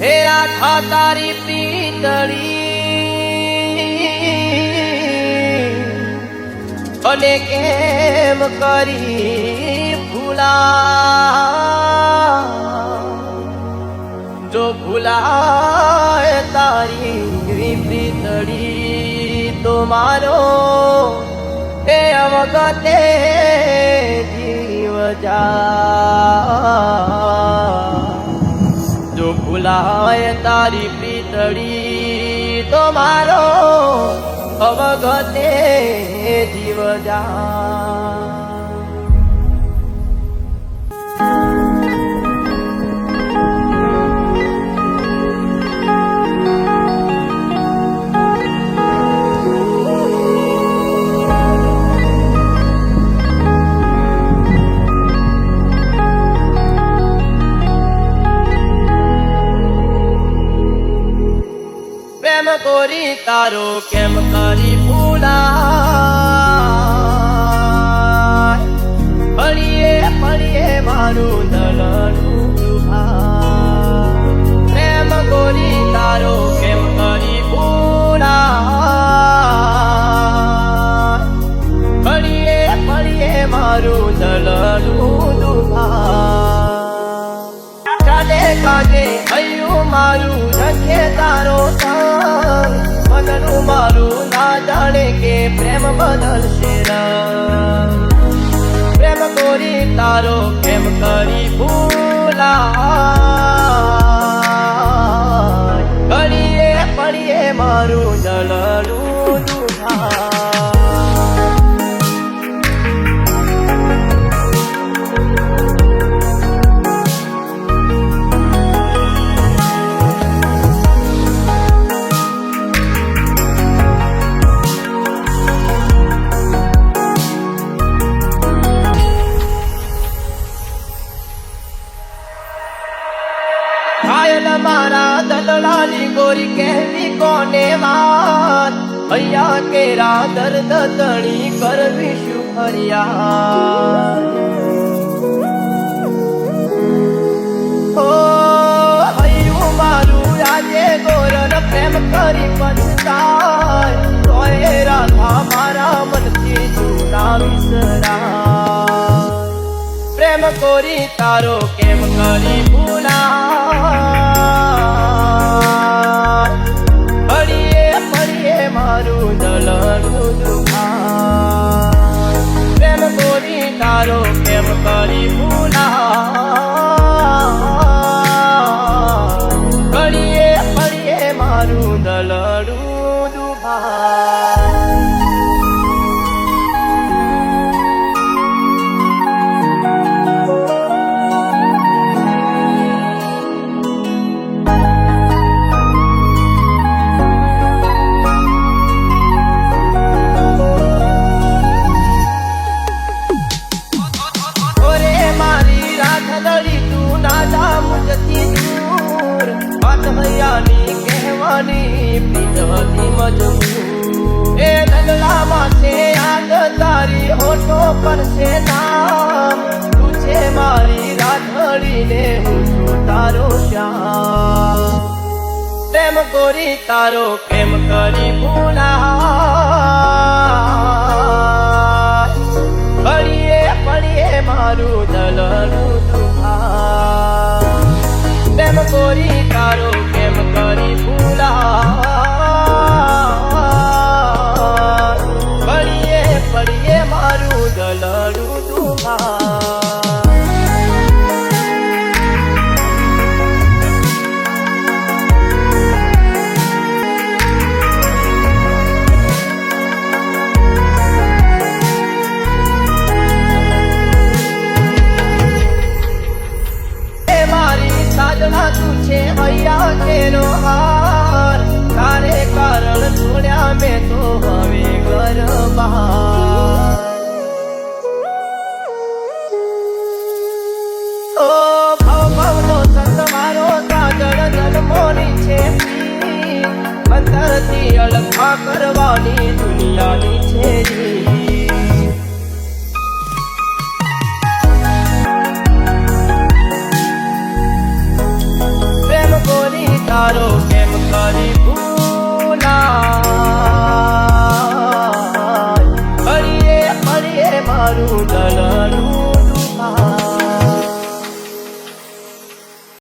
હે રાધા તારી પ્રીતળી અને કેમ કરી ભૂલા જો ભૂલાય તારી પ્રીતળી તો મારો એ અવગતે જીવ જા જો ભૂલાય તારી પ્રીતળી તો મારો અવગતે જીવ જા પ્રેમ કોરી તારો કેમ કરી ભૂલા પડીએ પડીએ મારું દલનું પ્રેમ કોરી તારો કેમ કરી ભૂલા પડીએ પડીએ મારું દલનું દુભા કાલે કાજે હૈયું મારું રખે તારો મનનું મારું ના જાણે કે પ્રેમ બદલશે પ્રેમ કોરી તારો કેમ કરી ભૂલા કરીએ પડીએ મારું જલનું દુખા મારા દલડાની ગોરી કહેવી કોને વાત હૈયા કેરા દર્દ તણી કરવી શું ફરિયાદ ઓ હૈયું મારું આજે ગોરન પ્રેમ કરી પછતાય તોય રાધા મારા મનથી જૂના વિસરા પ્રેમ કોરી તારો કેમ કરી ભૂલા મારું દલનું દુખા પ્રેમ કોરી તારો કેમ કરી ભૂલા કરીએ પડીએ મારું દલનું દુખા કહેવાની પ્રીતની મજબૂર એ દલડામાં છે યાદ તારી હોઠો પર છે નામ તું છે મારી રાધડીને હું છું તારો શ્યામ પ્રેમ કોરી તારો કેમ કરી ભૂલા પડીએ પડીએ મારું દલનું દુખા પ્રેમ કોરી તારો કેમ કરી ભૂલા પડીએ પડીએ મારું દલનું દુખા તું છે હૈયા કેરો હાર તારે કારણ છોડ્યા મેં તો હવે ઘર બહાર ઓ ભવ ભવનો સંત મારો સાજળ જન્મોની છે અંતરથી અલગા કરવાની દુનિયાની છે પ્રેમ કોરી મારો